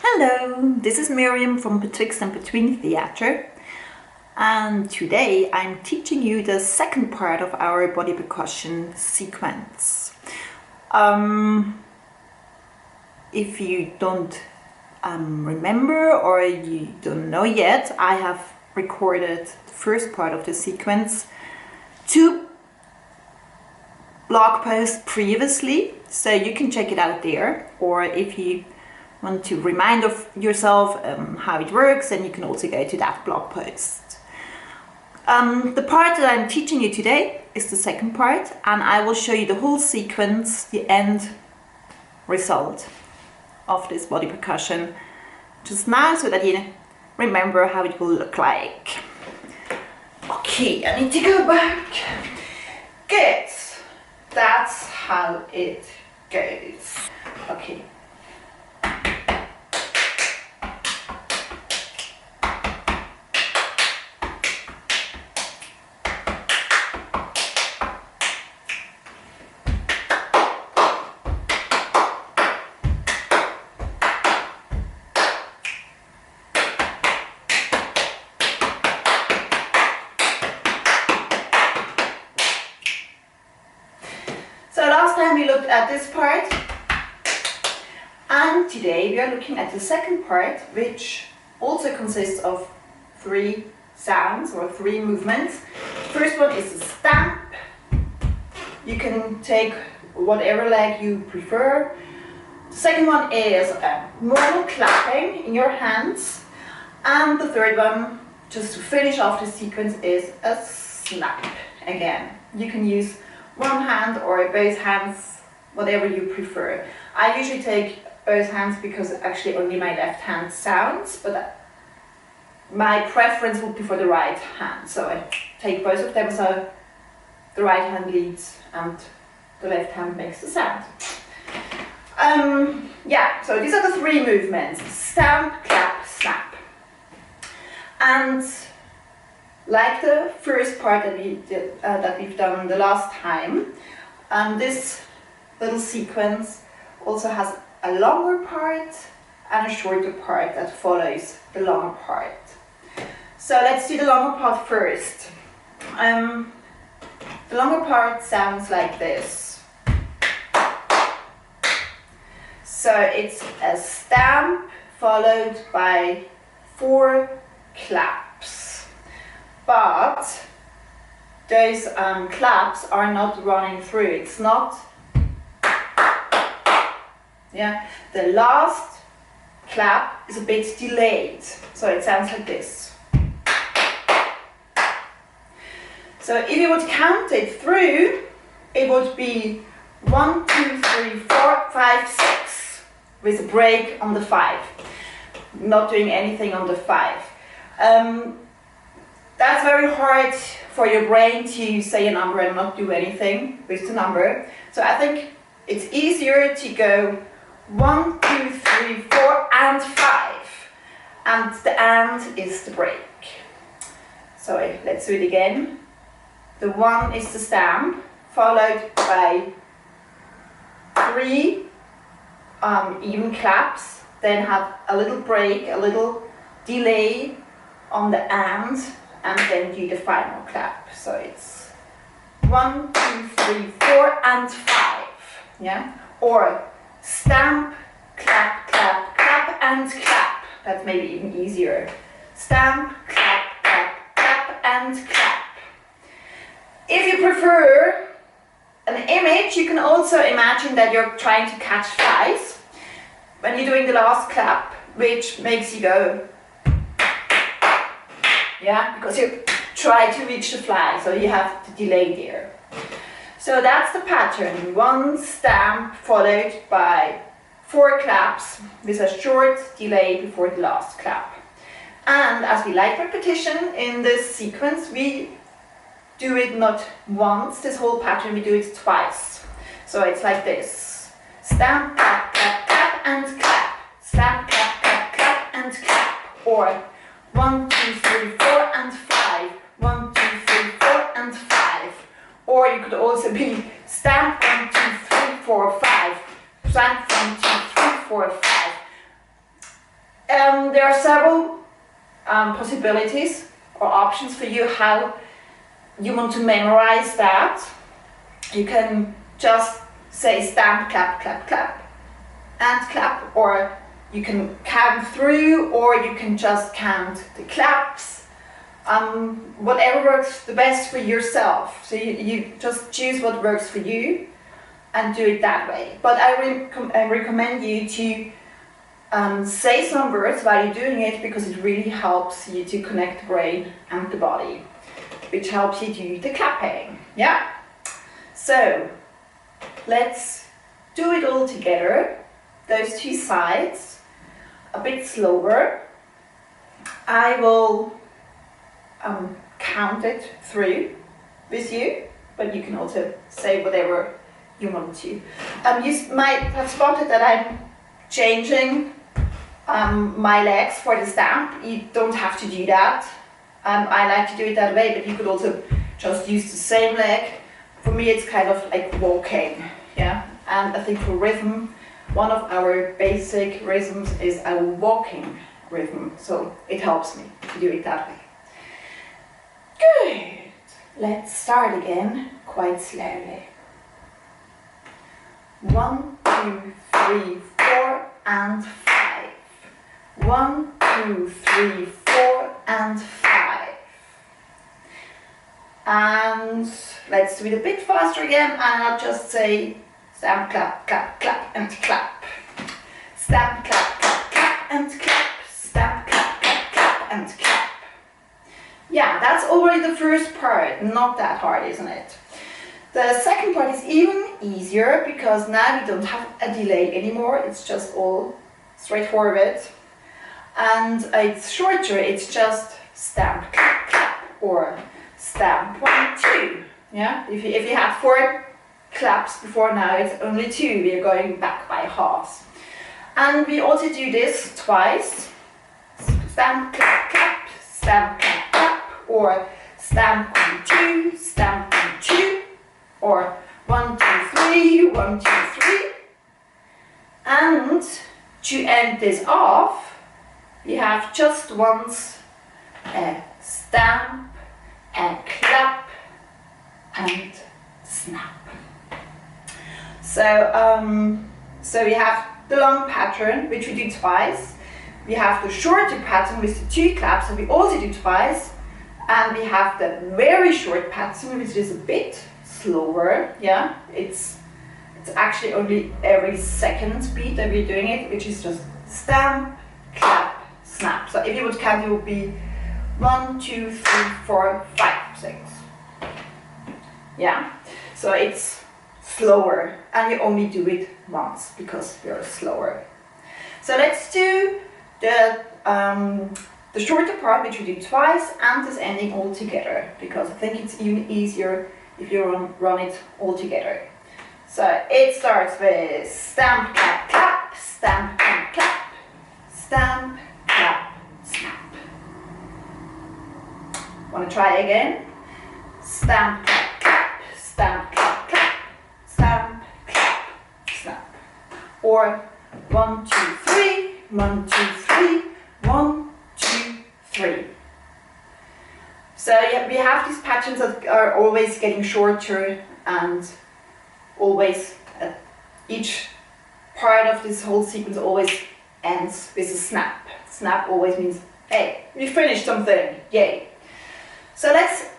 Hello, this is Miriam from Betwixt and Between Theatre, and today I'm teaching you the second part of our body percussion sequence. If you don't remember or you don't know yet, I have recorded the first part of the sequence, 2 blog posts previously, so you can check it out there, or if you want to remind of yourself how it works, and you can also go to that blog post. The part that I'm teaching you today is the second part, and I will show you the whole sequence, the end result of this body percussion just now, so that you remember how it will look like. Okay, I need to go back. Good. That's how it goes. Okay. So last time we looked at this part, and today we are looking at the second part, which also consists of 3 sounds or 3 movements. First one is a stamp. You can take whatever leg you prefer. The second one is a normal clapping in your hands. And the third one, just to finish off the sequence, is a snap. Again, you can use one hand or both hands, whatever you prefer. I usually take both hands because actually only my left hand sounds, but my preference would be for the right hand. So I take both of them, so the right hand leads and the left hand makes the sound. Yeah, so these are the 3 movements: stamp, clap, snap. And like the first part that we've done the last time, this little sequence also has a longer part and a shorter part that follows the longer part. So let's do the longer part first. The longer part sounds like this. So it's a stamp followed by 4 claps. But those claps are not running through. It's not. Yeah, the last clap is a bit delayed, so it sounds like this. So if you would count it through, it would be 1, 2, 3, 4, 5, 6, with a break on the 5. Not doing anything on the 5. That's very hard for your brain to say a number and not do anything with the number. So I think it's easier to go 1, 2, 3, 4, and 5. And the and is the break. So let's do it again. The 1 is the stamp, followed by 3 even claps, then have a little break, a little delay on the and then do the final clap. So it's 1, 2, 3, 4, and 5. Yeah? Or stamp, clap, clap, clap, and clap. That's maybe even easier. Stamp, clap, clap, clap, and clap. If you prefer an image, you can also imagine that you're trying to catch flies when you're doing the last clap, which makes you go, yeah, because you try to reach the fly, so you have the delay there. So that's the pattern: 1 stamp followed by 4 claps with a short delay before the last clap. And as we like repetition in this sequence, we do it not once, this whole pattern, we do it twice. So it's like this: stamp, clap, clap, clap, and clap. Stamp, clap, clap, clap, and clap. Or 1, 2, 3, 4, and 5. 1, 2, 3, 4, and 5. Or you could also be stamp 1, 2, 3, 4, 5. Stamp 1, 2, 3, 4, 5. there are several possibilities or options for you how you want to memorize that. You can just say stamp, clap, clap, clap, and clap, or you can count through, or you can just count the claps. Whatever works the best for yourself. So you just choose what works for you and do it that way. But I recommend you to say some words while you're doing it, because it really helps you to connect the brain and the body, which helps you do the clapping. Yeah? So let's do it all together. Those two sides, a bit slower. I will count it through with you, but you can also say whatever you want to. You might have spotted that I'm changing my legs for the stamp. You don't have to do that. I like to do it that way, but you could also just use the same leg. For me, it's kind of like walking, yeah? And I think for rhythm, one of our basic rhythms is our walking rhythm, so it helps me to do it that way. Good. Let's start again, quite slowly. 1, 2, 3, 4, and 5. 1, 2, 3, 4, and 5. And let's do it a bit faster again, and I'll just say stamp, clap, clap, clap, and clap. Stamp, clap, clap, clap, and clap. Stamp, clap, clap, clap, and clap. Yeah, that's already the first part. Not that hard, isn't it? The second part is even easier, because now we don't have a delay anymore. It's just all straightforward. And it's shorter. It's just stamp, clap, clap, or stamp, 1, 2. Yeah? If you had 4 claps before, now it's only 2. We are going back by halves. And we also do this twice. Stamp, clap, clap, stamp, clap, clap, or stamp, 1, 2, stamp, 1, 2, or 1, 2, 3, 1, 2, 3. And to end this off, we have just once a stamp, a clap, and snap. So we have the long pattern, which we do twice. We have the shorter pattern with the 2 claps, that we also do twice. And we have the very short pattern, which is a bit slower. Yeah, it's actually only every second beat that we're doing it, which is just stamp, clap, snap. So if you would count, it would be 1, 2, 3, 4, 5, 6. Yeah, so it's slower, and you only do it once because you're slower. So let's do the shorter part, which we do twice, and this ending all together, because I think it's even easier if you run it all together. So it starts with stamp, clap, clap, stamp, clap, clap, stamp, clap, snap. Want to try again? Stamp, clap, clap, stamp, clap, clap, stamp, clap, snap. Or 1, 2, 3, 1, 2, 3, 1, 2, 3. So yeah, we have these patterns that are always getting shorter, and always each part of this whole sequence always ends with a snap. Snap always means, hey, we finished something, yay. So let's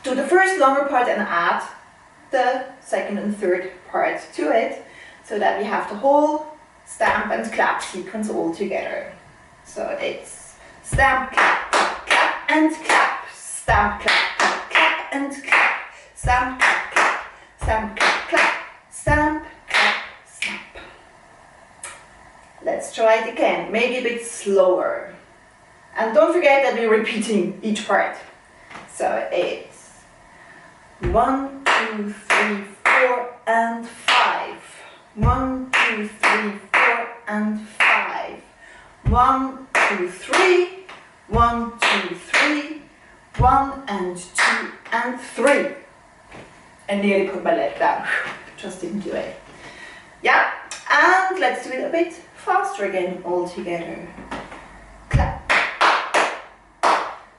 do the first longer part and add the second and third part to it, so that we have the whole stamp and clap sequence all together. So it's stamp, clap, clap, clap, and clap. Stamp, clap, clap, clap, and clap. Stamp, clap, clap, stamp, clap, clap, stamp, clap, snap. Let's try it again, maybe a bit slower. And don't forget that we're repeating each part. So it's 1, 2, 3, 4, and 5. 1, 2, 3, 4, and 5. 1, 2, 3, 1, 2, 3, 1 and 2 and 3. I nearly put my leg down, just didn't do it. Yeah, And let's do it a bit faster again, all together. Clap,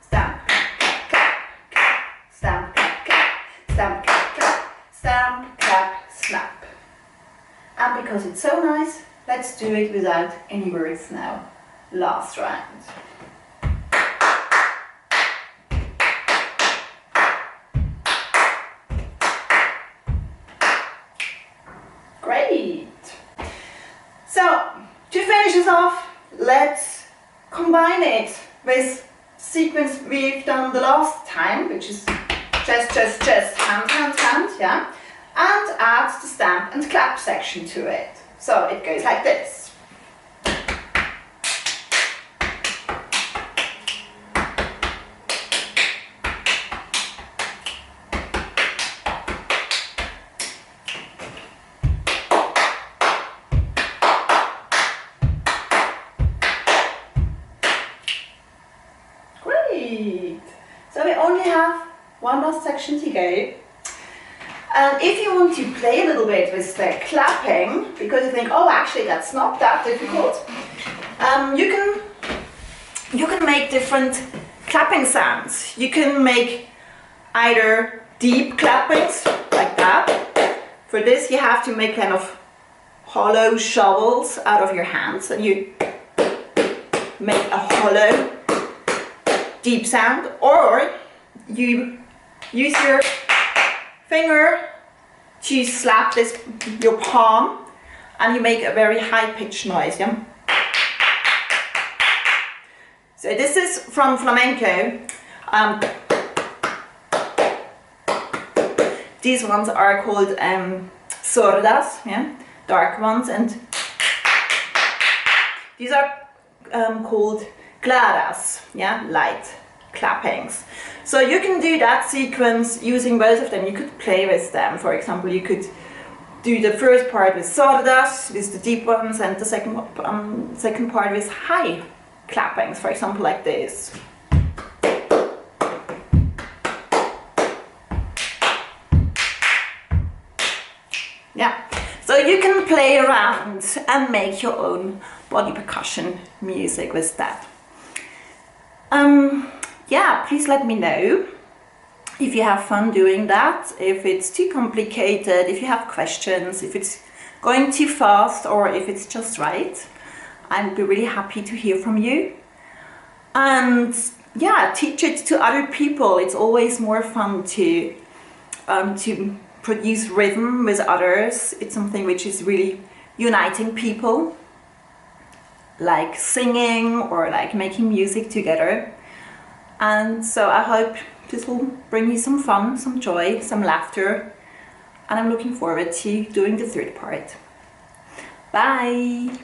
stamp, clap, clap, clap, stamp, clap, clap, stamp, clap, clap, stamp, clap, snap. And because it's so nice, let's do it without any words now. Last round. Great! So, to finish this off, let's combine it with the sequence we've done the last time, which is chest, hand, hand, hand, yeah? And add the stamp and clap section to it. So it goes like this. Great! So we only have one last section to go. And if you want to play a little bit with the clapping, because you think, oh, actually that's not that difficult, you can make different clapping sounds. You can make either deep clappings like that. For this you have to make kind of hollow shovels out of your hands, and you make a hollow deep sound, or you use your finger to slap your palm, and you make a very high-pitched noise. Yeah? So this is from flamenco. These ones are called sordas, yeah? Dark ones, and these are called claras, yeah? Light clappings. So you can do that sequence using both of them. You could play with them. For example, you could do the first part with sordas, with the deep ones, and the second part with high clappings, for example, like this. Yeah, so you can play around and make your own body percussion music with that. Yeah, please let me know if you have fun doing that, if it's too complicated, if you have questions, if it's going too fast, or if it's just right. I'd be really happy to hear from you. And yeah, teach it to other people. It's always more fun to produce rhythm with others. It's something which is really uniting people, like singing or like making music together. And so I hope this will bring you some fun, some joy, some laughter, and I'm looking forward to doing the third part. Bye!